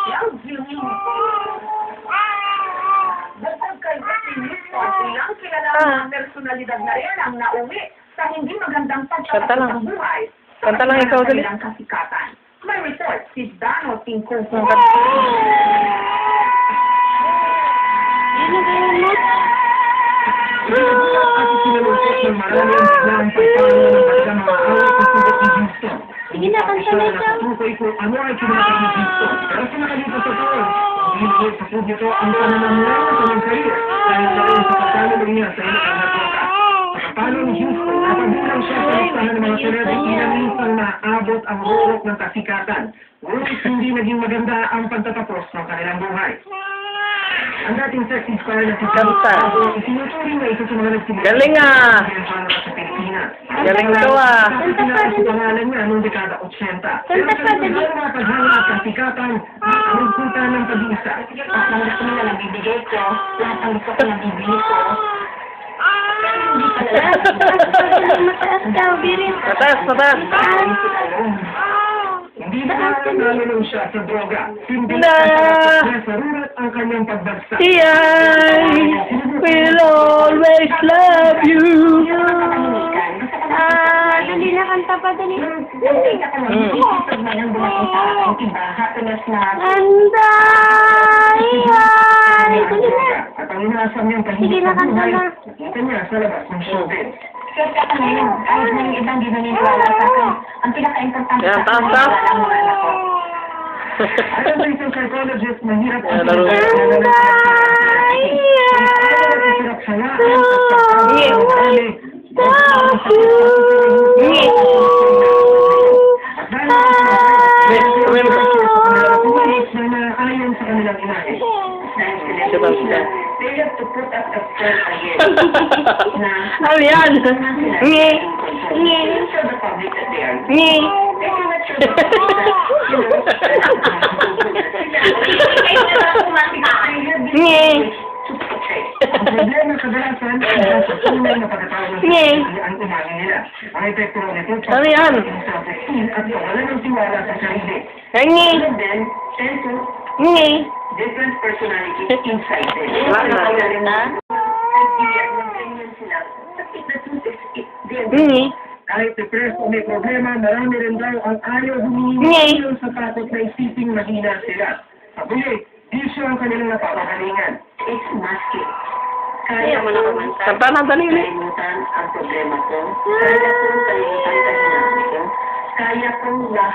Yang Jimmy. Bukod kay Basilis, ilang kilala ng personalidad na rin ang nauwi sa hindi magandang Kanta lang. pagkakasang buhay. Kanta lang ikaw, dali. Sa kasikatan. May report si Dano Tingkong. Yun na ganyan mo? At sinalungkot ng marami ang biglang pagpano ng bagay mga awit sa sugat ni Houston. Sige na, kanta na ikaw. Natutukoy kung ano ay kinakay ni Houston. Pero sa nakalipas sa taon, hindi sa po nito ang pananamlan sa kanyang career dahil sa rin sa pagpano niya sa ilang natloka. Sa pagpano ni Houston, napagulang siya sa listahan ng mga celebrity na minsan naabot ang rurok ng kasikatan. Ngunit hindi naging maganda ang pagtatapos ng kanilang buhay. Ang dating sexy star na si Kanta. isinuturing na isa sa mga nagsimula. Galing ah! Sa Pilipinas. Galing to ah! Kanta pa rin. Pangalan niya noong dekada 80. Pero Kanta pa sa din. mga paghanga at kasikatan, ang nagpunta ng pag-iisa. At ang gusto nila nabibigay ko, lahat ang gusto ko nabibigay ko. Pero hindi pala. Mataas daw, birin. Mataas, mataas! Hindi na nalulong siya sa droga. Hindi Na! na sarurat ang kanyang pagbagsak. I will always love you! Dali na, kanta pa, dali. Pag may nang dumating sa akin, diba? Happiness na. Anday, ay, dali na. At ang inaasam niyang Sige tahimik na, na kanta buhay, na. nakita niya sa labas ng showbiz. Kaya ka na yun. Kahit na yung ibang di naniniwala sa akin, ang pinaka-importante Yan, sa taas, akin, taas. wala ang mga anak ko. Ayon sa isang psychologist, mahirap ang Laro. Ayon sa kanilang inahe. Siya, siya. They have to put up a step again. Ano yan? Ngi! Ngi. Show the public that they are. Ngi! They cannot show the public that, Ngi! Ang problema kadalasan ay sa tunay na pagkatawag ng ang umahin nila. Ang epekto ng ito Ano yan? at kawalan ng tiwala sa sarili. Ngi! Some of them tend to Ngi! different personalities inside them. Ngi! Kahit depressed o may problema, marami rin daw ang ayaw humingi Ngay. ng sa takot na isiping mahina sila. Sa huli, isyo ang kanilang napapagalingan. It's masking. Ayaw mo na kumanta. Kanta na, dali ulit. Kalimutan ang problema ko. Kaya kong kalimutan ang hinabi ko. Kaya kong lahat.